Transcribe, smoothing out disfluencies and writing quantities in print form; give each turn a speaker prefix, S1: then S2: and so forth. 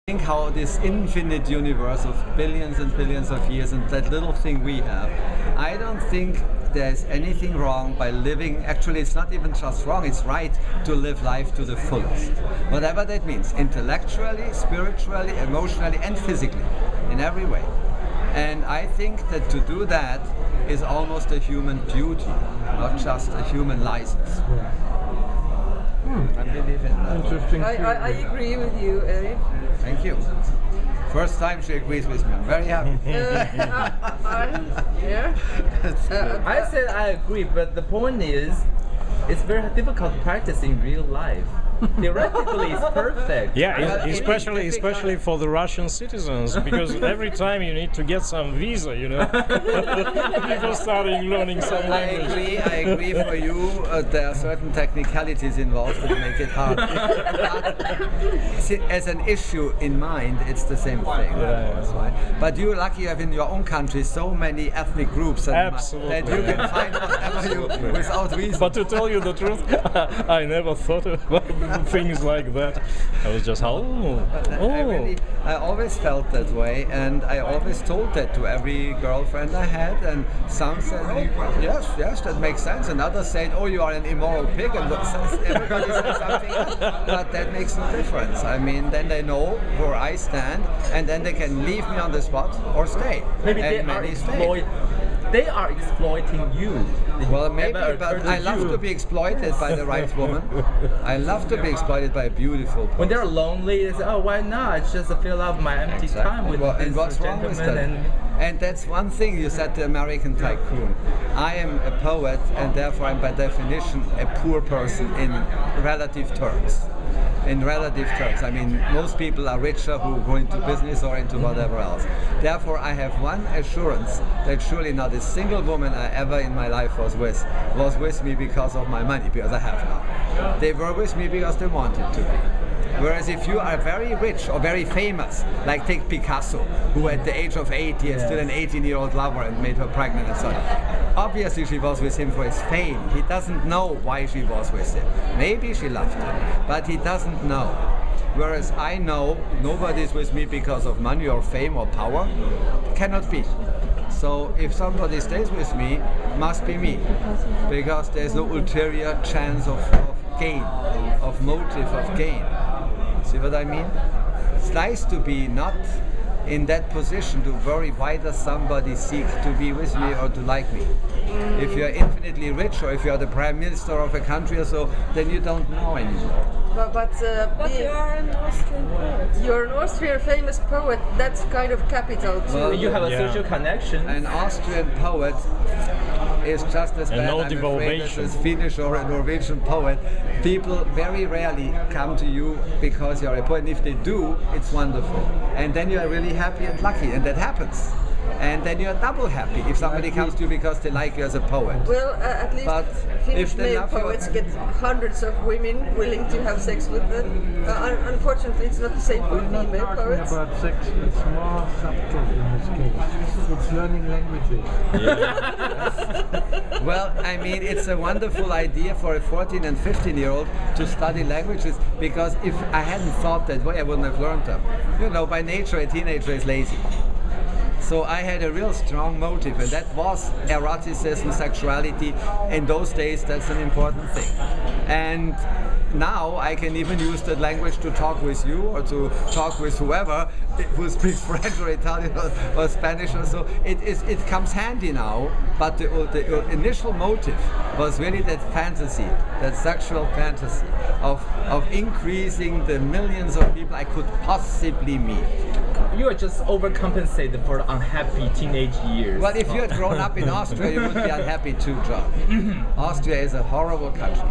S1: Think how this infinite universe of billions and billions of years and that little thing we have, I don't think there's anything wrong by living. Actually, it's not even just wrong, it's right to live life to the fullest. Whatever that means, intellectually, spiritually, emotionally, and physically, in every way. And I think that to do that is almost a human duty, not just a human license. I believe in that.
S2: Interesting.
S3: I agree with you, Erich.
S1: Thank you. First time she agrees with me. I'm very happy.
S4: I said I agree, but the point is, it's very difficult to practice in real life. Theoretically, it's perfect.
S2: Yeah, especially for the Russian citizens, because every time you need to get some visa, you know, people starting learning some language.
S1: I agree for you. There are certain technicalities involved that make it hard. But as an issue in mind, it's the same thing. Right? But you're lucky you have in your own country so many ethnic groups that you can find whatever you without visa.
S2: But to tell you the truth, I never thought about things like that. I was just,
S1: I always felt that way, and I always told that to every girlfriend I had, and some said, oh, yes, that makes sense, and others said, oh, you are an immoral pig, and everybody said something else. But that makes no difference. I mean, then they know where I stand, and then they can leave me on the spot or stay.
S4: Maybe they are exploiting you.
S1: Well, maybe, but I love to be exploited by the right woman. I love to be exploited by a beautiful person.
S4: When they're lonely, they say, oh, why not? It's just to fill up my empty time with
S1: and what's wrong with that? And that's one thing you said, the American tycoon. I am a poet, and therefore I'm by definition a poor person in relative terms. In relative terms, I mean, most people are richer who go into business or into whatever else. Therefore, I have one assurance that surely not a single woman I ever in my life was with me because of my money, because I have none. They were with me because they wanted to be. Whereas if you are very rich or very famous, like take Picasso, who at the age of 80 is still an 18-year-old lover and made her pregnant and so on. Obviously she was with him for his fame. He doesn't know why she was with him. Maybe she loved him, but he doesn't know. Whereas I know nobody's with me because of money or fame or power. Cannot be. So if somebody stays with me, must be me. Because there's no ulterior chance of gain, of motive of gain. See what I mean? It's nice to be not in that position to worry why does somebody seek to be with me or to like me. If you're infinitely rich or if you're the prime minister of a country or so, then you don't know anymore.
S3: But
S5: you are an Austrian poet.
S3: You're an Austrian famous poet. That's kind of capital too.
S4: Well, you have a social connection.
S1: An Austrian poet is just as bad, I'm afraid, as a Finnish or a Norwegian poet. People very rarely come to you because you're a poet, and if they do, it's wonderful. And then you are really happy and lucky, and that happens. And then you're double happy if somebody comes to you because they like you as a poet.
S3: Well, at least Finnish male poets get hundreds of women willing to have sex with them. Unfortunately, it's not the same for female poets.
S6: About sex, it's more subtle in this case. It's learning languages.
S1: Yeah. Well, I mean, it's a wonderful idea for a 14 and 15-year-old to study languages, because if I hadn't thought that way, I wouldn't have learned them. You know, by nature, a teenager is lazy. So I had a real strong motive, and that was eroticism, sexuality. In those days, that's an important thing. And now I can even use that language to talk with you or to talk with whoever who speaks French or Italian or Spanish or so. It comes handy now, but the initial motive was really that fantasy, that sexual fantasy of increasing the millions of people I could possibly meet.
S4: You are just overcompensated for the unhappy teenage years.
S1: Well, if you had grown up in Austria, you would be unhappy too, John. Austria is a horrible country.